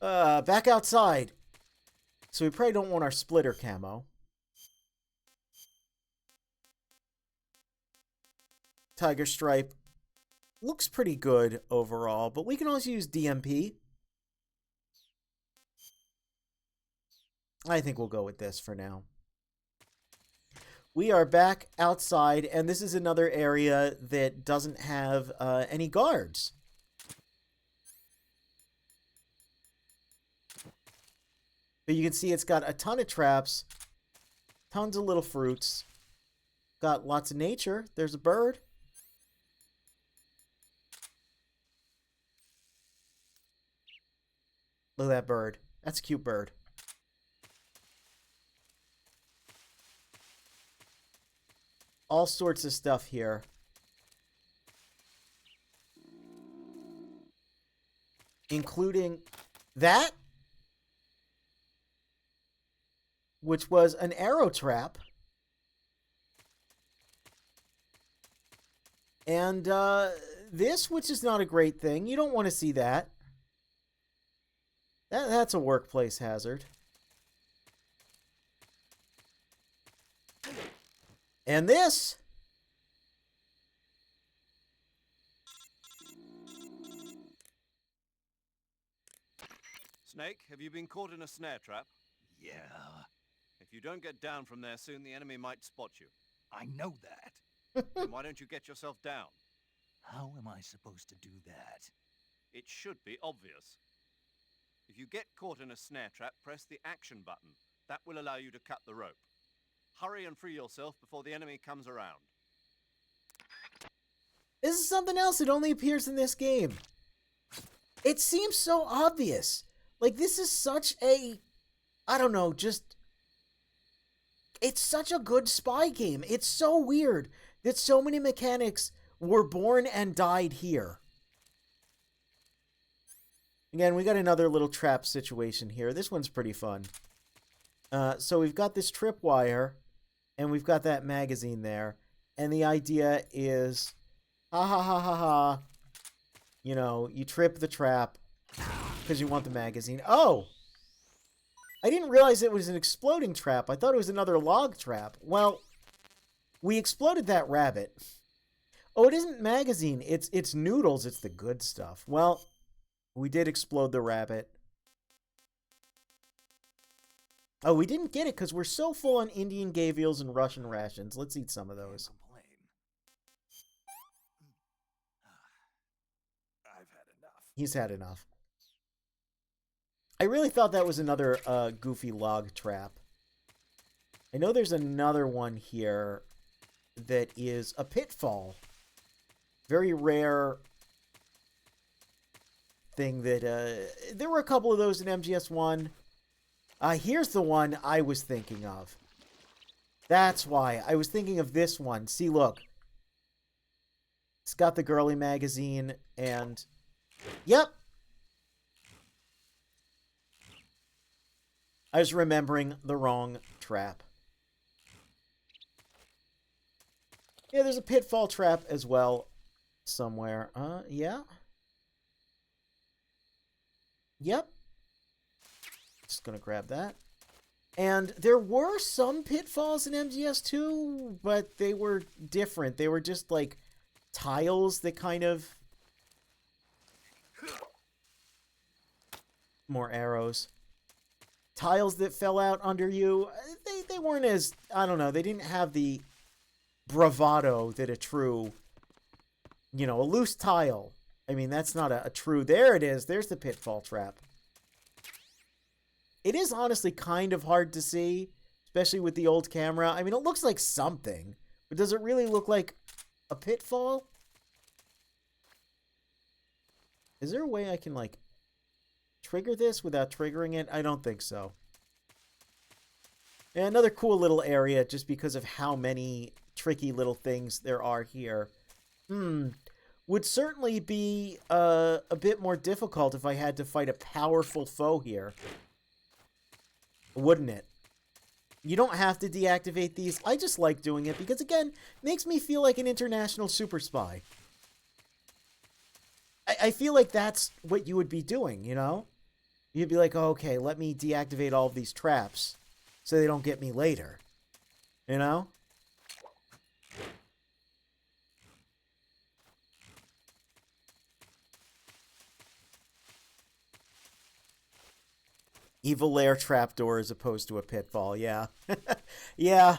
Back outside. So we probably don't want our splitter camo. Tiger Stripe looks pretty good overall, but we can also use DMP. I think we'll go with this for now. We are back outside, and this is another area that doesn't have any guards. But you can see it's got a ton of traps, tons of little fruits, got lots of nature. There's a bird. Look at that bird. That's a cute bird. All sorts of stuff here. Including that, which was an arrow trap. And this, which is not a great thing. You don't want to see that. That's a workplace hazard. And this. Snake, have you been caught in a snare trap? Yeah, If you don't get down from there soon, the enemy might spot you. I know that. Then why don't you get yourself down? How am I supposed to do that? It should be obvious. If you get caught in a snare trap, press the action button. That will allow you to cut the rope. Hurry and free yourself before the enemy comes around. This is something else that only appears in this game. It seems so obvious. Like, this is such a... I don't know, just... It's such a good spy game. It's so weird that so many mechanics were born and died here. Again, we got another little trap situation here. This one's pretty fun. So we've got this tripwire, and we've got that magazine there. And the idea is, ha ha ha ha ha, you know, you trip the trap because you want the magazine. Oh! I didn't realize it was an exploding trap. I thought it was another log trap. Well, we exploded that rabbit. Oh, it isn't magazine. It's noodles. It's the good stuff. Well, we did explode the rabbit. Oh, we didn't get it because we're so full on Indian gavials and Russian rations. Let's eat some of those. Complain. I've had enough. He's had enough. I really thought that was another goofy log trap. I know there's another one here that is a pitfall. Very rare thing that... there were a couple of those in MGS1. Here's the one I was thinking of. That's why. I was thinking of this one. See, look. It's got the girly magazine and... Yep. I was remembering the wrong trap. Yeah, there's a pitfall trap as well somewhere. Yeah. Yep. Just gonna grab that. And there were some pitfalls in MGS2, but they were different. They were just like tiles that kind of... More arrows. Tiles that fell out under you. They weren't as... I don't know. They didn't have the bravado that a true... You know, a loose tile. I mean, that's not a true... There it is. There's the pitfall trap. It is honestly kind of hard to see, especially with the old camera. I mean, it looks like something, but does it really look like a pitfall? Is there a way I can, like, trigger this without triggering it? I don't think so. And another cool little area just because of how many tricky little things there are here. Would certainly be a bit more difficult if I had to fight a powerful foe here. Wouldn't it? You don't have to deactivate these. I just like doing it because, again, makes me feel like an international super spy. I feel like that's what you would be doing, you know? You'd be like, oh, okay, let me deactivate all of these traps so they don't get me later. You know? Evil lair trapdoor as opposed to a pitfall, yeah. Yeah.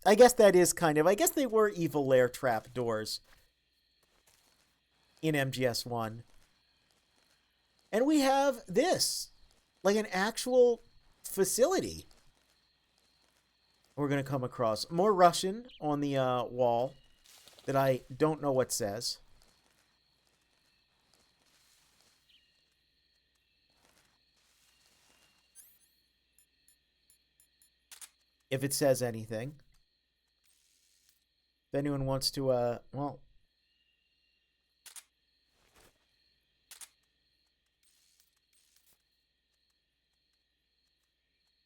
I guess that is kind of... I guess they were evil lair trapdoors in MGS1. And we have this. Like an actual facility. We're going to come across more Russian on the wall that I don't know what says. If it says anything. If anyone wants to, well...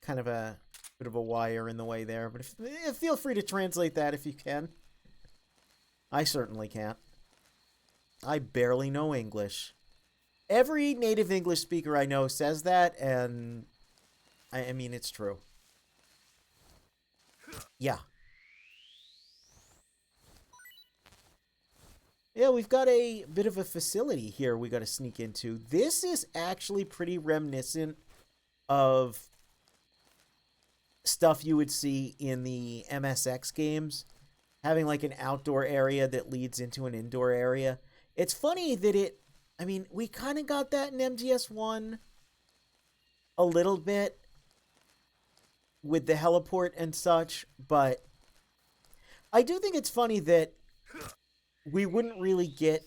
kind of a bit of a wire in the way there, but feel free to translate that if you can. I certainly can't. I barely know English. Every native English speaker I know says that, and I mean, it's true. Yeah. Yeah, we've got a bit of a facility here we got to sneak into. This is actually pretty reminiscent of stuff you would see in the MSX games, having like an outdoor area that leads into an indoor area. It's funny that I mean, we kind of got that in MGS1 a little bit with the heliport and such, but I do think it's funny that we wouldn't really get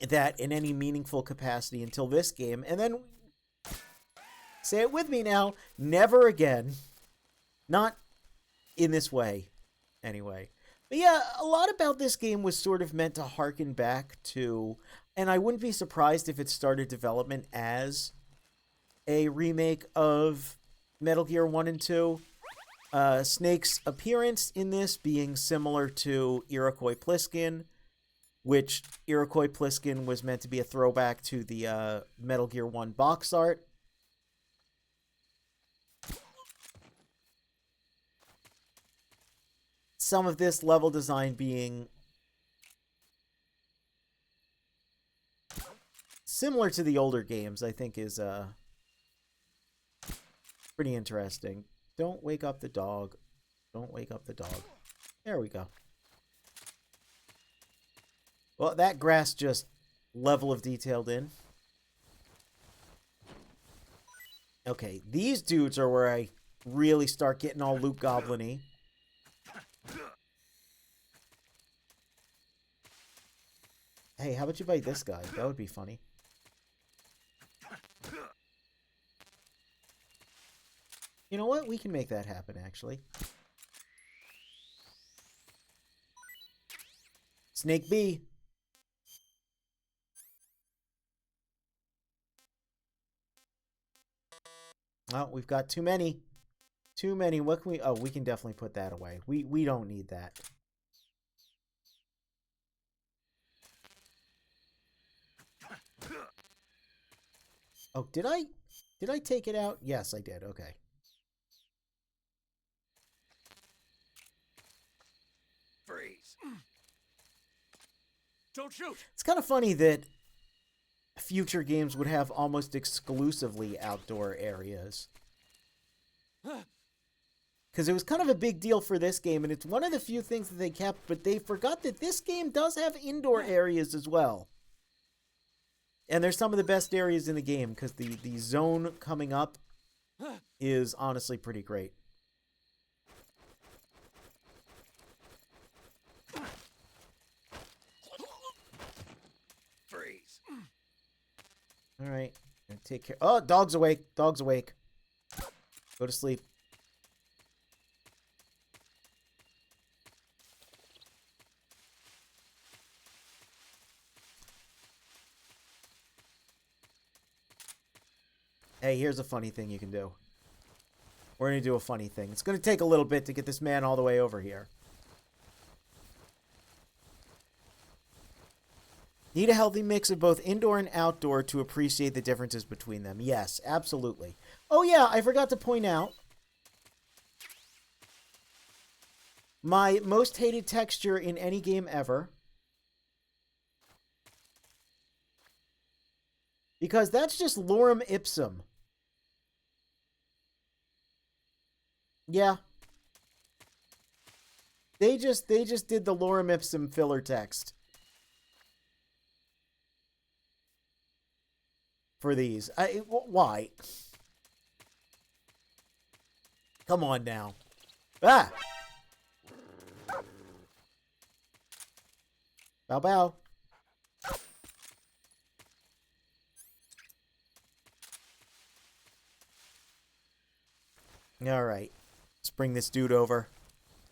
that in any meaningful capacity until this game, and then say it with me now, never again. Not in this way, anyway. But yeah, a lot about this game was sort of meant to harken back to, and I wouldn't be surprised if it started development as a remake of Metal Gear 1 and 2. Snake's appearance in this being similar to Iroquois Pliskin, which Iroquois Pliskin was meant to be a throwback to the Metal Gear 1 box art. Some of this level design being similar to the older games, I think is pretty interesting. Don't wake up the dog. Don't wake up the dog. There we go. Well, that grass just level of detailed in. Okay, these dudes are where I really start getting all Loot Goblin-y. Hey, how about you bite this guy? That would be funny. You know what? We can make that happen, actually. Snake B. Oh, we've got too many. Too many. What can we... Oh, we can definitely put that away. We don't need that. Oh, did I take it out? Yes, I did. Okay. Freeze. Don't shoot. It's kind of funny that future games would have almost exclusively outdoor areas. Because it was kind of a big deal for this game, and it's one of the few things that they kept, but they forgot that this game does have indoor areas as well. And they're some of the best areas in the game, because the zone coming up is honestly pretty great. Freeze. Alright. Take care. Oh, dog's awake. Dog's awake. Go to sleep. Hey, here's a funny thing you can do. We're going to do a funny thing. It's going to take a little bit to get this man all the way over here. Need a healthy mix of both indoor and outdoor to appreciate the differences between them. Yes, absolutely. Oh yeah, I forgot to point out my most hated texture in any game ever. Because that's just lorem ipsum. Yeah. They just did the lorem ipsum filler text for these. Why? Come on now. Ah! Bow bow. All right. Let's bring this dude over.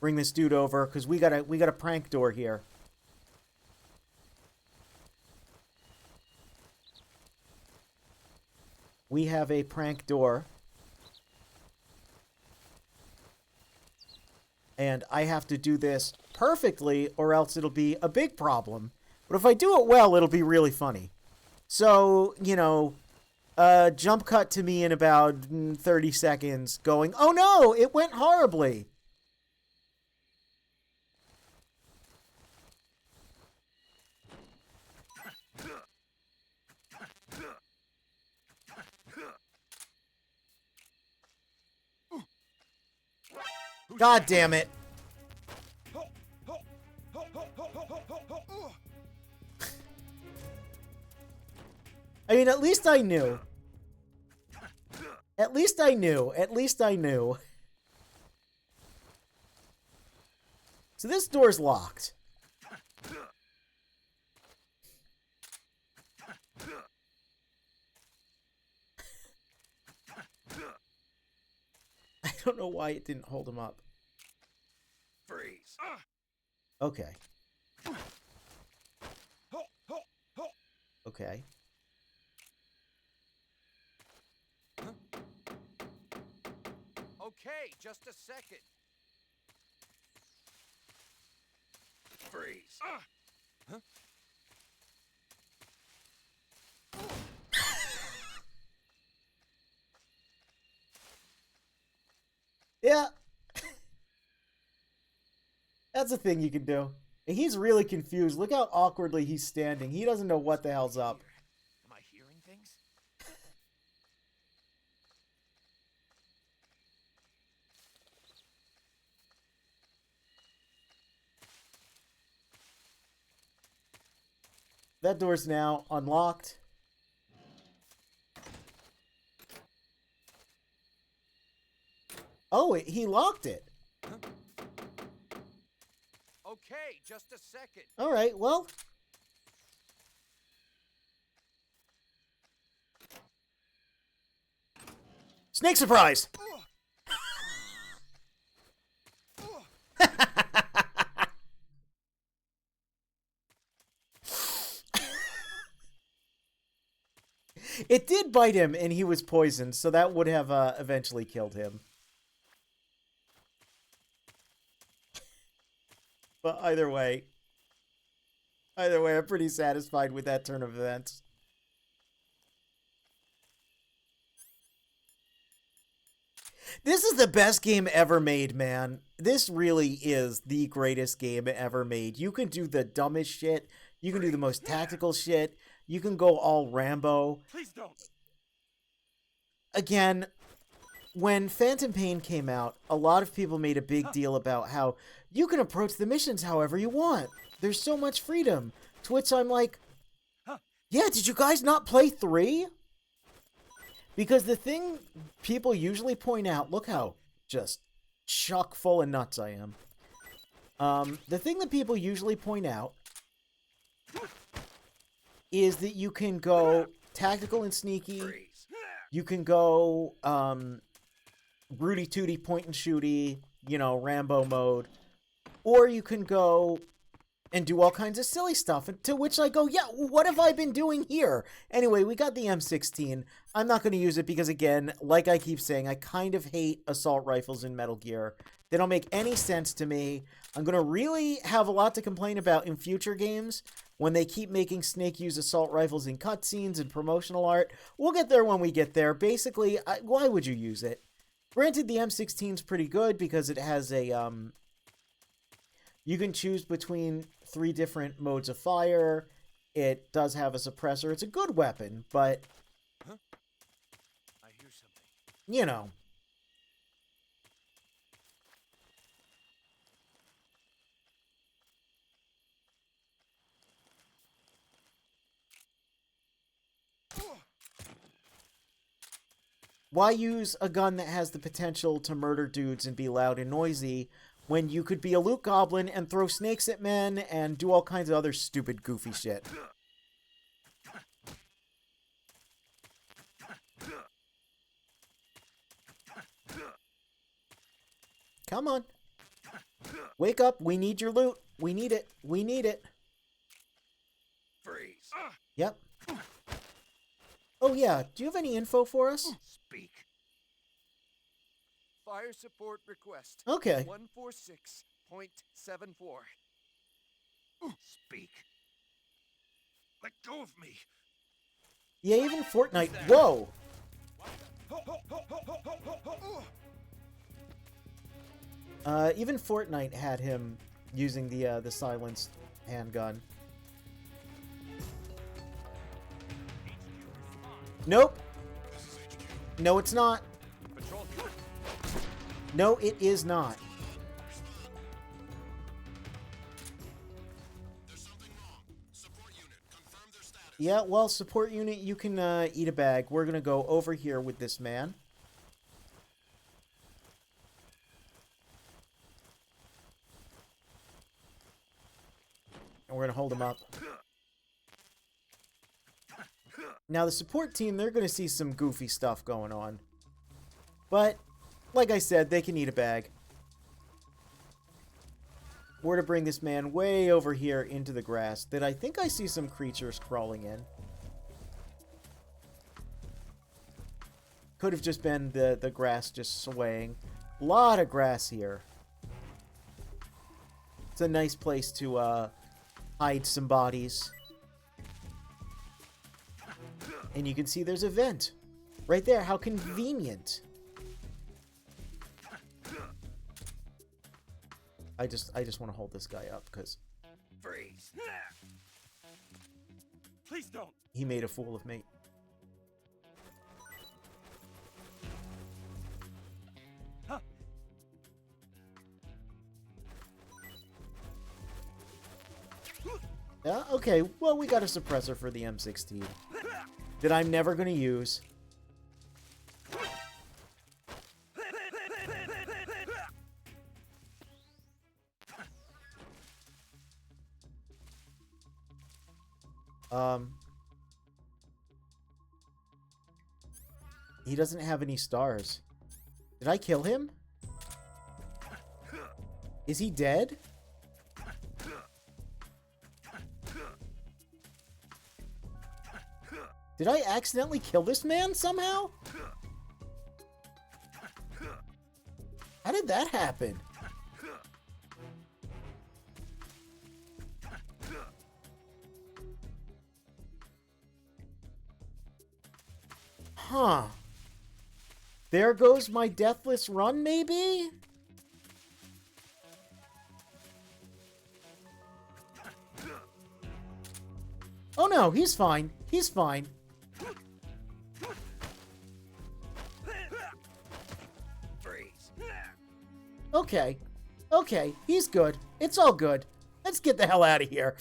Bring this dude over, because we got a prank door here. We have a prank door. And I have to do this perfectly, or else it'll be a big problem. But if I do it well, it'll be really funny. So, you know, jump cut to me in about 30 seconds going, oh no, it went horribly. God damn it. I mean, at least I knew. At least I knew. At least I knew. So this door's locked. I don't know why it didn't hold him up. Freeze. Okay. Okay. Okay, just a second. Freeze. Yeah. That's a thing you can do. And he's really confused. Look how awkwardly he's standing. He doesn't know what the hell's up. Am I hearing things? That door's now unlocked. Oh, he locked it. Okay, just a second. All right, well. Snake surprise! It did bite him, and he was poisoned, so that would have eventually killed him. But either way, I'm pretty satisfied with that turn of events. This is the best game ever made, man. This really is the greatest game ever made. You can do the dumbest shit. You can do the most tactical shit. You can go all Rambo. Please don't. Again, when Phantom Pain came out, a lot of people made a big deal about how you can approach the missions however you want. There's so much freedom. To which I'm like, yeah, did you guys not play 3? Because the thing people usually point out, look how just chock full of nuts I am. The thing that people usually point out is that you can go tactical and sneaky. Freeze. You can go Rudy Tooty point and shooty, you know, Rambo mode. Or you can go and do all kinds of silly stuff, to which I go, yeah, what have I been doing here? Anyway, we got the M16. I'm not going to use it because, again, like I keep saying, I kind of hate assault rifles in Metal Gear. They don't make any sense to me. I'm going to really have a lot to complain about in future games when they keep making Snake use assault rifles in cutscenes and promotional art. We'll get there when we get there. Basically, why would you use it? Granted, the M16 is pretty good because it has a, you can choose between 3 different modes of fire. It does have a suppressor. It's a good weapon, but, Huh? I hear something. you know. Why use a gun that has the potential to murder dudes and be loud and noisy when you could be a loot goblin and throw snakes at men and do all kinds of other stupid, goofy shit? Come on. Wake up. We need your loot. We need it. We need it. Freeze. Yep. Oh, yeah. Do you have any info for us? Speak. Fire support request. Okay. 146.74. Speak. Let go of me. Yeah, even Fortnite. Whoa. Even Fortnite had him using the silenced handgun. Nope. No, it's not. Patrol. No, it is not. Yeah, well, support unit, you can eat a bag. We're gonna go over here with this man. And we're gonna hold him up. Now, the support team, they're gonna see some goofy stuff going on. But, like I said, they can eat a bag. We're to bring this man way over here into the grass that I think I see some creatures crawling in. Could have just been the grass just swaying. A lot of grass here. It's a nice place to hide some bodies. And you can see there's a vent right there. How convenient. I just want to hold this guy up because Freeze. Please don't. he made a fool of me. Huh. Yeah, okay. Well, we got a suppressor for the M16 that I'm never going to use. He doesn't have any stars. Did I kill him? Is he dead? Did I accidentally kill this man somehow? How did that happen? Huh. There goes my deathless run, maybe? Oh no, he's fine. He's fine. Freeze. Okay. Okay, he's good. It's all good. Let's get the hell out of here.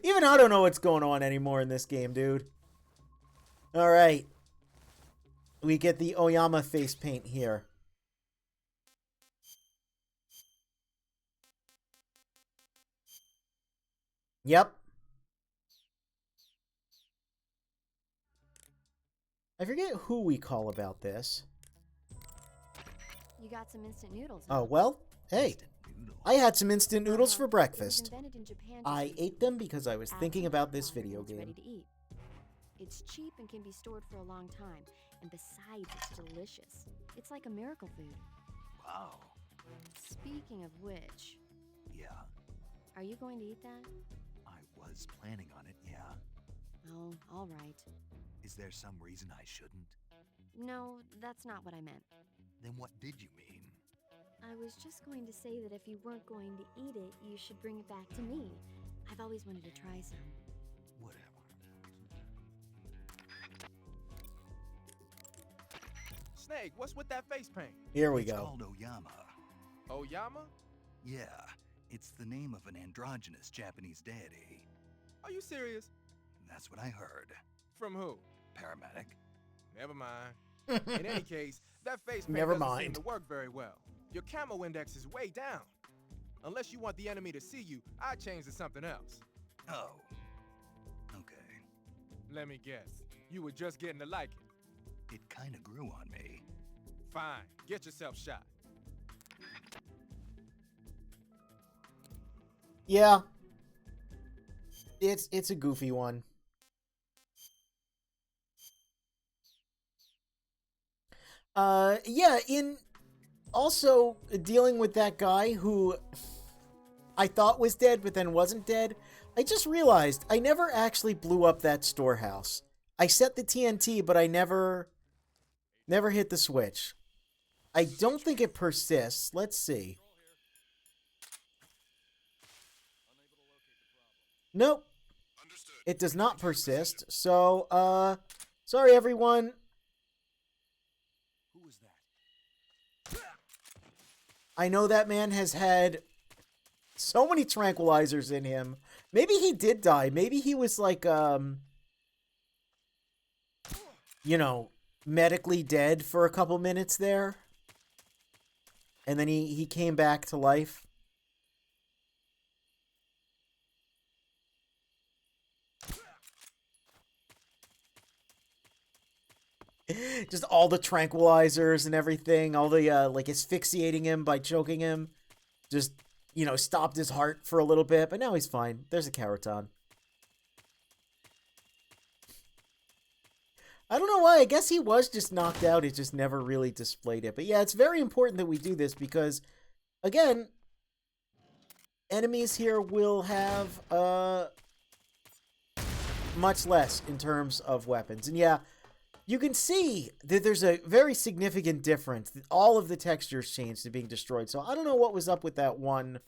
Even I don't know what's going on anymore in this game, dude. Alright. We get the Oyama face paint here. Yep. I forget who we call about this. You got some instant noodles. Oh, well, hey, Instant noodles. I had some instant noodles Uh-huh. for It was breakfast. invented in Japan just I recently. ate them because I was Adds thinking some about hot this water video when it's ready game. to eat. It's cheap and can be stored for a long time. And besides, it's delicious. It's like a miracle food. Wow. Speaking of which, Yeah, are you going to eat that? I was planning on it, yeah. Oh, all right. Is there some reason I shouldn't? No, that's not what I meant. Then what did you mean? I was just going to say that if you weren't going to eat it, you should bring it back to me. I've always wanted to try some. Whatever. Snake, what's with that face paint? Here we It's go. called Oyama. Oyama? Yeah, it's the name of an androgynous Japanese deity. Are you serious? That's what I heard. From who? Paramedic. Never mind. In any case, that face paint Never doesn't seem mind. to work very well. Your camo index is way down. Unless you want the enemy to see you, I'd change to something else. Oh. Okay. Let me guess. You were just getting to like it. It kinda grew on me. Fine. Get yourself shot. Yeah. It's a goofy one. Yeah, in also dealing with that guy who I thought was dead but then wasn't dead, I just realized I never actually blew up that storehouse. I set the TNT, but I never hit the switch. I don't think it persists. Let's see. Nope. It does not persist. So, sorry everyone. Who was that? I know that man has had so many tranquilizers in him. Maybe he did die. Maybe he was like, you know, medically dead for a couple minutes there. And then he came back to life. Just all the tranquilizers and everything, all the like asphyxiating him by choking him, just, you know, stopped his heart for a little bit, but now he's fine. There's a Keraton. I don't know why. I guess he was just knocked out. It just never really displayed it. But yeah, it's very important that we do this because, again, enemies here will have much less in terms of weapons. And yeah, you can see that there's a very significant difference. All of the textures changed to being destroyed. So I don't know what was up with that one.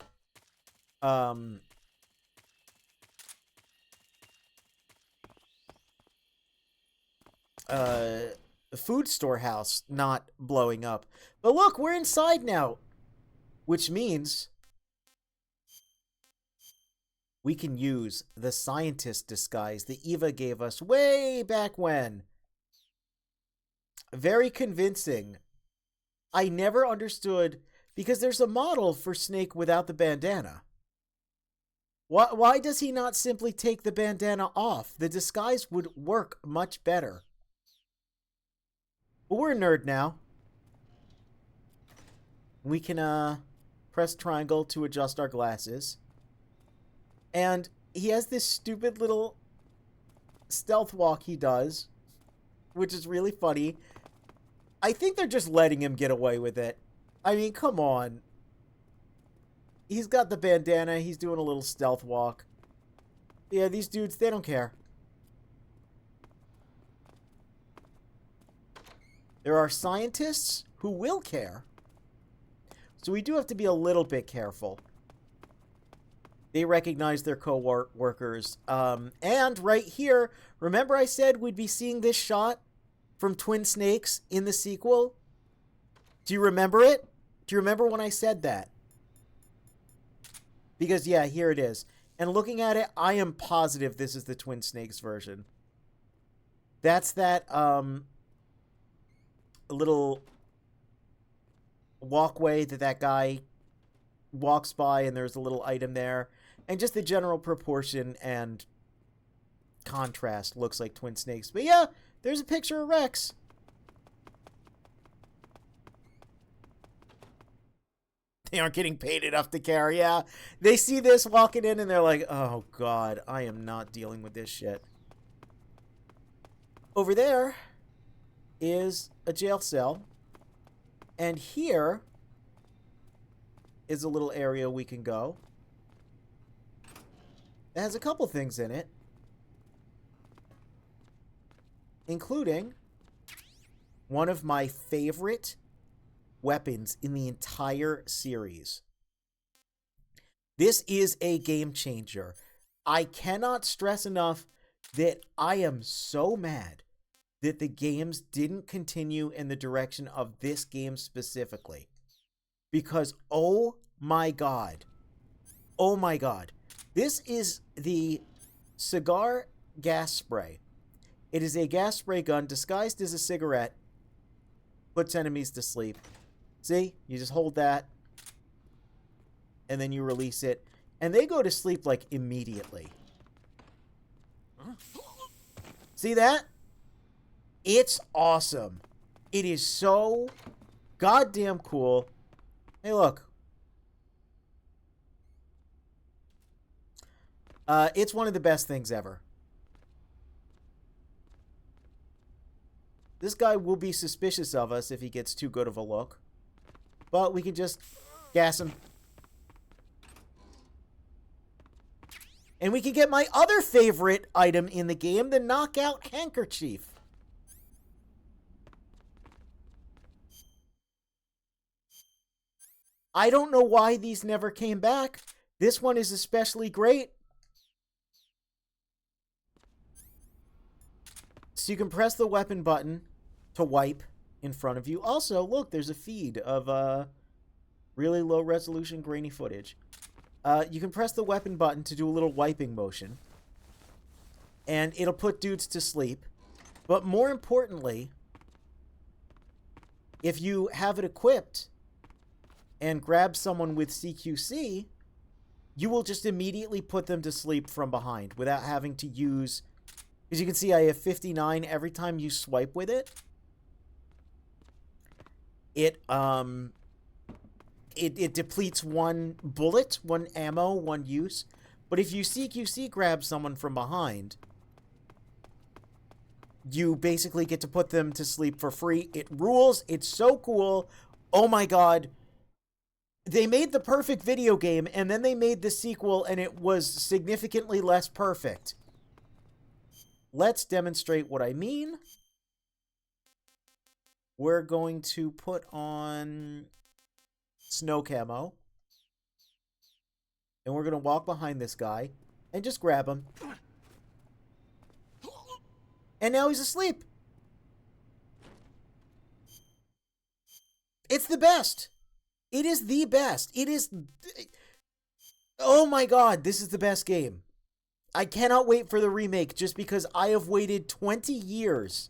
Food storehouse not blowing up. But look, we're inside now. Which means we can use the scientist disguise that Eva gave us way back when. Very convincing. I never understood, because there's a model for Snake without the bandana. Why does he not simply take the bandana off? The disguise would work much better. But we're a nerd now. We can press triangle to adjust our glasses. And he has this stupid little stealth walk he does, which is really funny. I think they're just letting him get away with it. I mean, come on. He's got the bandana. He's doing a little stealth walk. Yeah, these dudes, they don't care. There are scientists who will care. So we do have to be a little bit careful. They recognize their co-workers. And right here, remember I said we'd be seeing this shot from Twin Snakes in the sequel? Do you remember it? Do you remember when I said that? Because, yeah, here it is. And looking at it, I am positive this is the Twin Snakes version. That's that, little walkway that guy walks by, and there's a little item there. And just the general proportion and contrast looks like Twin Snakes. But yeah, there's a picture of Rex. They aren't getting paid enough to carry. Yeah, they see this walking in and they're like, oh god, I am not dealing with this shit. Over there is a jail cell. And here is a little area we can go. It has a couple things in it. Including one of my favorite weapons in the entire series. This is a game changer. I cannot stress enough that I am so mad that the games didn't continue in the direction of this game specifically. Because, oh my god. Oh my god. This is the cigar gas spray. It is a gas spray gun disguised as a cigarette. Puts enemies to sleep. See? You just hold that. And then you release it. And they go to sleep, like, immediately. See that? It's awesome. It is so goddamn cool. Hey, look. It's one of the best things ever. This guy will be suspicious of us if he gets too good of a look. But we can just gas him. And we can get my other favorite item in the game, the knockout handkerchief. I don't know why these never came back. This one is especially great. So you can press the weapon button to wipe in front of you. Also, look, there's a feed of really low resolution grainy footage. You can press the weapon button to do a little wiping motion. And it'll put dudes to sleep. But more importantly, if you have it equipped and grab someone with CQC, you will just immediately put them to sleep from behind without having to use... As you can see, I have 59 every time you swipe with it. It depletes one bullet, one ammo, one use. But if you CQC grab someone from behind, you basically get to put them to sleep for free. It rules. It's so cool. Oh my god. They made the perfect video game, and then they made the sequel, and it was significantly less perfect. Let's demonstrate what I mean. We're going to put on snow camo. And we're going to walk behind this guy and just grab him. And now he's asleep. It's the best. It is the best. It is... Oh my god, this is the best game. I cannot wait for the remake just because I have waited 20 years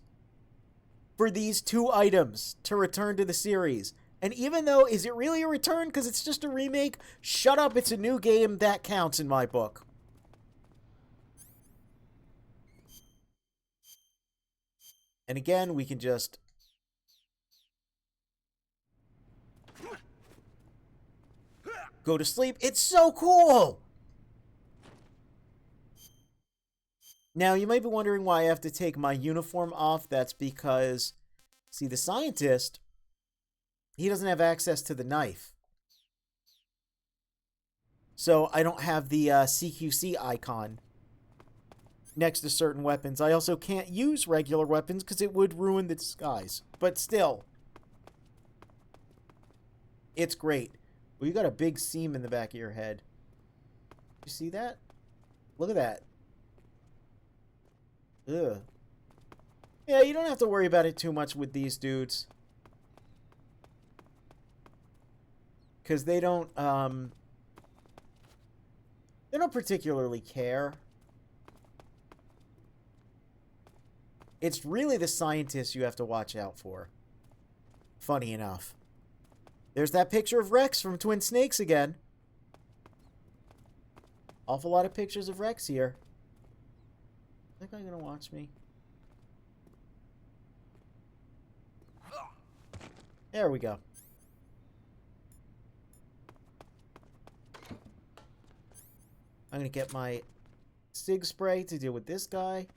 for these two items to return to the series. And even though, is it really a return because it's just a remake? Shut up, it's a new game. That counts in my book. And again, we can just... go to sleep. It's so cool! Now, you might be wondering why I have to take my uniform off. That's because, see, the scientist, he doesn't have access to the knife. So I don't have the CQC icon next to certain weapons. I also can't use regular weapons because it would ruin the disguise. But still, it's great. Well, you got a big seam in the back of your head. You see that? Look at that. Ugh. Yeah, you don't have to worry about it too much with these dudes. Because they don't particularly care. It's really the scientists you have to watch out for. Funny enough. There's that picture of Rex from Twin Snakes again. Awful lot of pictures of Rex here. I think I'm gonna watch me. There we go. I'm going to get my Sig Spray to deal with this guy.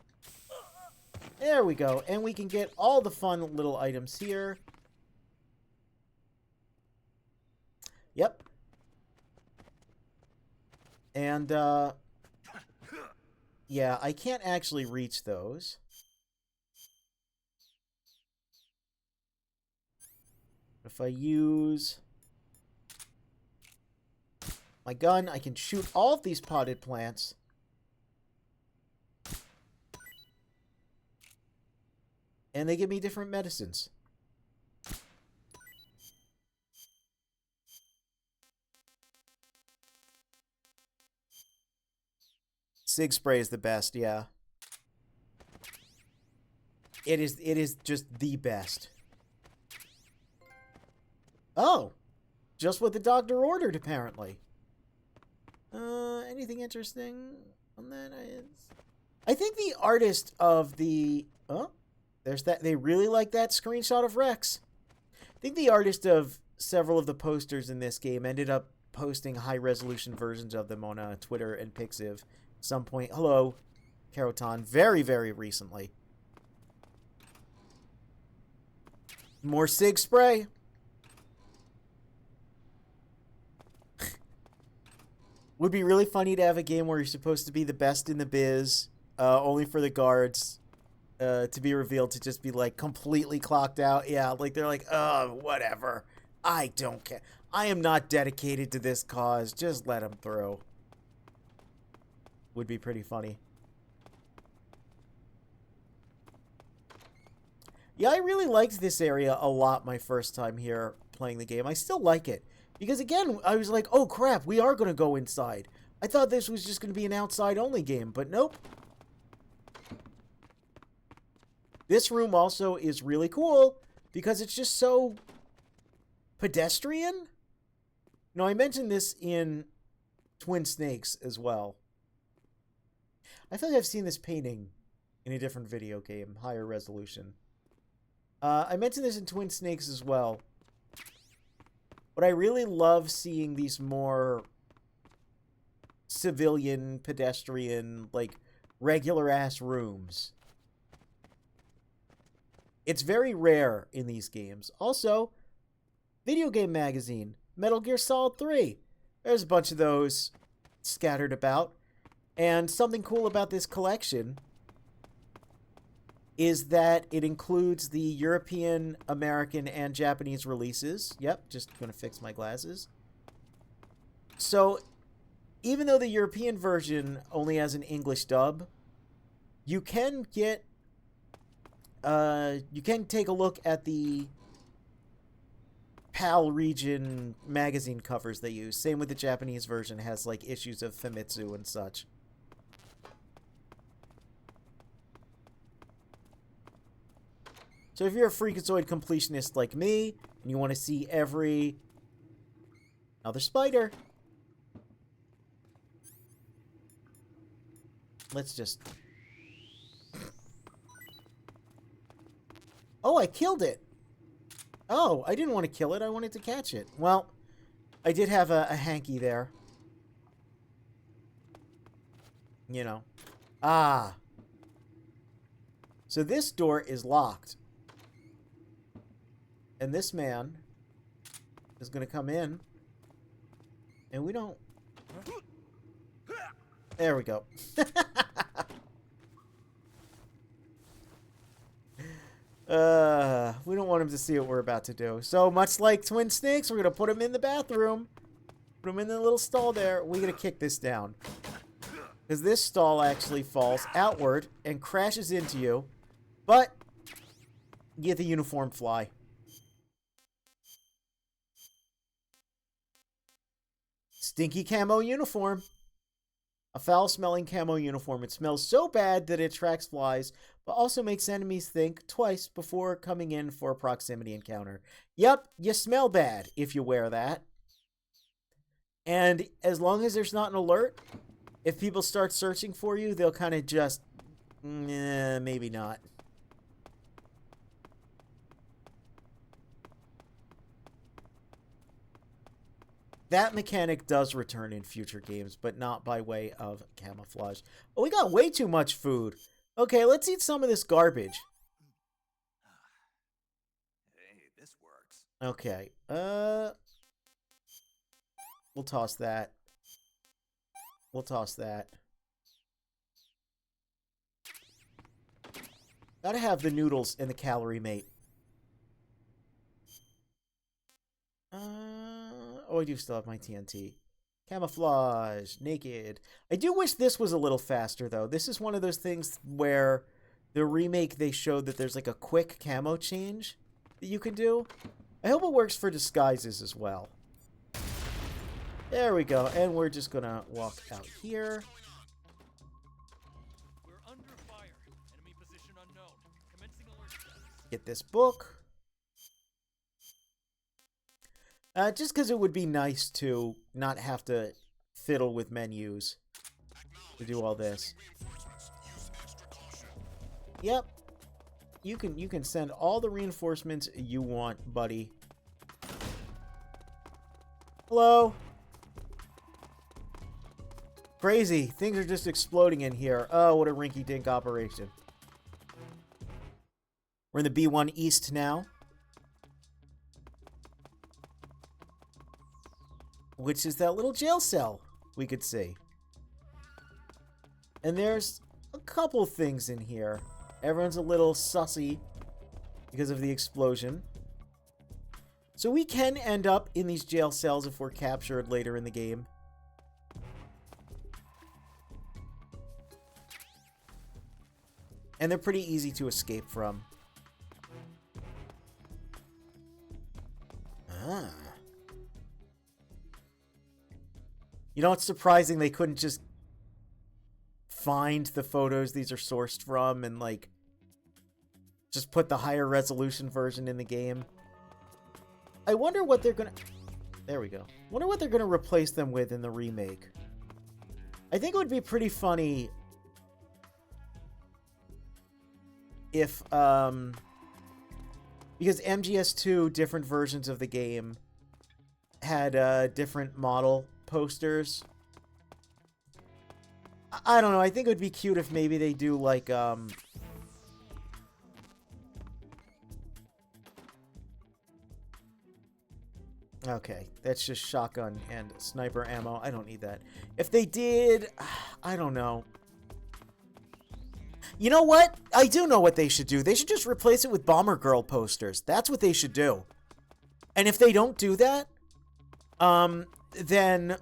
There we go. And we can get all the fun little items here. Yep. And, yeah, I can't actually reach those. If I use my gun, I can shoot all of these potted plants. And they give me different medicines. Sig Spray is the best, yeah. It is just the best. Oh! Just what the doctor ordered, apparently. Anything interesting on that? I think the artist of the... Oh, there's that. They really like that screenshot of Rex. I think the artist of several of the posters in this game ended up posting high-resolution versions of them on Twitter and Pixiv at some point. Hello, Karotan. Very, very recently. More Sig Spray. Would be really funny to have a game where you're supposed to be the best in the biz, only for the guards to be revealed to just be, like, completely clocked out. Yeah, like, they're like, oh, whatever. I don't care. I am not dedicated to this cause. Just let them through. Would be pretty funny. Yeah, I really liked this area a lot my first time here playing the game. I still like it. Because, again, I was like, oh, crap, we are going to go inside. I thought this was just going to be an outside-only game, but nope. This room also is really cool because it's just so pedestrian. Now, I mentioned this in Twin Snakes as well. I feel like I've seen this painting in a different video game, higher resolution. I mentioned this in Twin Snakes as well. But I really love seeing these more civilian, pedestrian, like, regular-ass rooms. It's very rare in these games. Also, Video Game Magazine, Metal Gear Solid 3. There's a bunch of those scattered about. And something cool about this collection is that it includes the European, American, and Japanese releases. Yep, just going to fix my glasses. So, even though the European version only has an English dub, you can get... you can take a look at the PAL region magazine covers they use. Same with the Japanese version, has, like, issues of Famitsu and such. So if you're a Freakazoid completionist like me, and you want to see every... Another spider. Let's just... Oh, I killed it! Oh, I didn't want to kill it, I wanted to catch it. Well, I did have a hanky there. You know. Ah. So this door is locked. And this man is going to come in. And we don't... There we go. We don't want him to see what we're about to do. So, much like Twin Snakes, we're going to put him in the bathroom. Put him in the little stall there. We're going to kick this down. Because this stall actually falls outward and crashes into you. But, you get the uniform fly. Stinky camo uniform. A foul-smelling camo uniform. It smells so bad that it attracts flies, but also makes enemies think twice before coming in for a proximity encounter. Yep, you smell bad if you wear that. And as long as there's not an alert, if people start searching for you, they'll kind of just... maybe not. That mechanic does return in future games, but not by way of camouflage. Oh, we got way too much food. Okay, let's eat some of this garbage. Hey, this works. Okay, we'll toss that. We'll toss that. Gotta have the noodles and the calorie mate. Oh, I do still have my TNT. Camouflage, naked. I do wish this was a little faster, though. This is one of those things where the remake, they showed that there's like a quick camo change that you can do. I hope it works for disguises as well. There we go. And we're just gonna walk out here. We're under fire. Enemy position unknown. Commencing alert status. Get this book. Just because it would be nice to not have to fiddle with menus to do all this. Yep. You can send all the reinforcements you want, buddy. Hello? Crazy. Things are just exploding in here. Oh, what a rinky-dink operation. We're in the B1 East now. Which is that little jail cell we could see. And there's a couple things in here. Everyone's a little sussy because of the explosion. So we can end up in these jail cells if we're captured later in the game. And they're pretty easy to escape from. Ah. You know, it's surprising they couldn't just find the photos these are sourced from and, like, just put the higher resolution version in the game. I wonder what they're gonna... There we go. Wonder what they're gonna replace them with in the remake. I think it would be pretty funny if, because MGS2, different versions of the game had, different model posters. I don't know. I think it would be cute if maybe they do like okay, that's just shotgun and sniper ammo. I don't need that. If they did, I don't know. You know what? I do know what they should do. They should just replace it with Bomber Girl posters. That's what they should do. And if they don't do that, then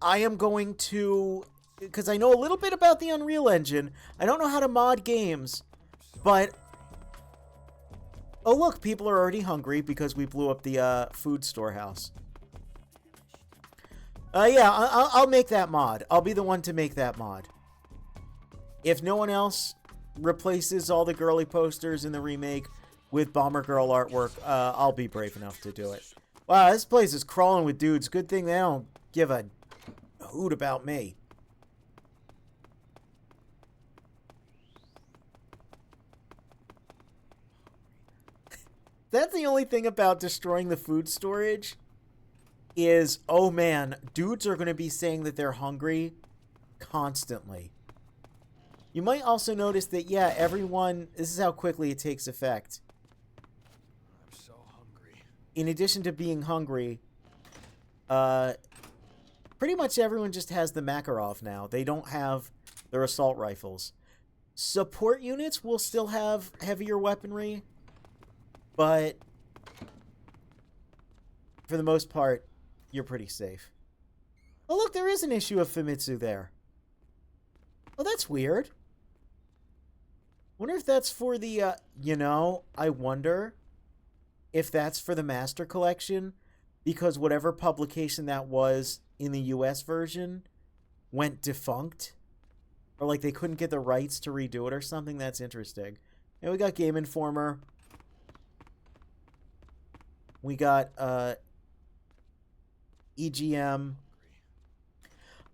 I am going to, because I know a little bit about the Unreal Engine. I don't know how to mod games, but, oh look, people are already hungry because we blew up the food storehouse. Yeah, I'll make that mod. I'll be the one to make that mod. If no one else replaces all the girly posters in the remake with Bomber Girl artwork, I'll be brave enough to do it. Wow, this place is crawling with dudes. Good thing they don't give a hoot about me. That's the only thing about destroying the food storage is, oh man, dudes are going to be saying that they're hungry constantly. You might also notice that, yeah, everyone, this is how quickly it takes effect. I'm so hungry. In addition to being hungry, pretty much everyone just has the Makarov now. They don't have their assault rifles. Support units will still have heavier weaponry, but for the most part, you're pretty safe. Oh, look, there is an issue of Famitsu there. Oh, that's weird. Wonder if that's for the, you know, I wonder if that's for the Master Collection, because whatever publication that was in the US version went defunct, or like they couldn't get the rights to redo it or something. That's interesting. And we got Game Informer. We got EGM.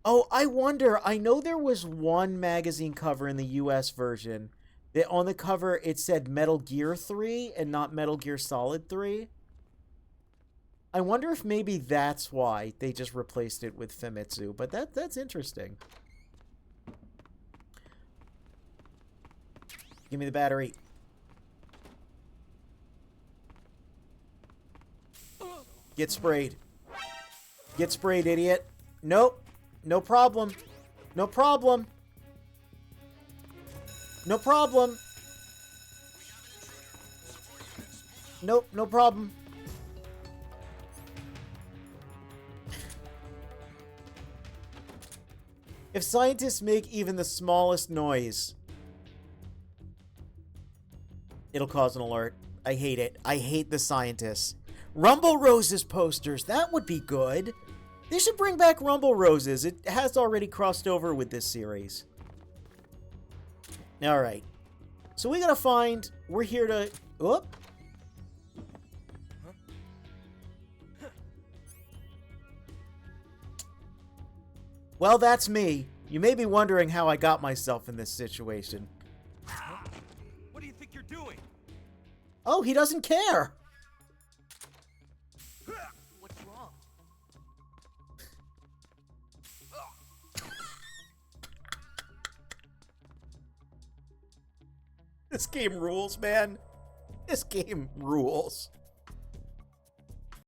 Oh, I wonder, I know there was one magazine cover in the US version that on the cover it said Metal Gear 3 and not Metal Gear Solid 3. I wonder if maybe that's why they just replaced it with Famitsu, but that's interesting. Give me the battery. Get sprayed. Get sprayed, idiot. Nope. No problem. No problem. No problem. Nope, no problem. If scientists make even the smallest noise, it'll cause an alert. I hate it. I hate the scientists. Rumble Roses posters. That would be good. They should bring back Rumble Roses. It has already crossed over with this series. Alright. So we gotta find... We're here to... Oop. Well, that's me. You may be wondering how I got myself in this situation. What do you think you're doing? Oh, he doesn't care. What's wrong? This game rules, man. This game rules.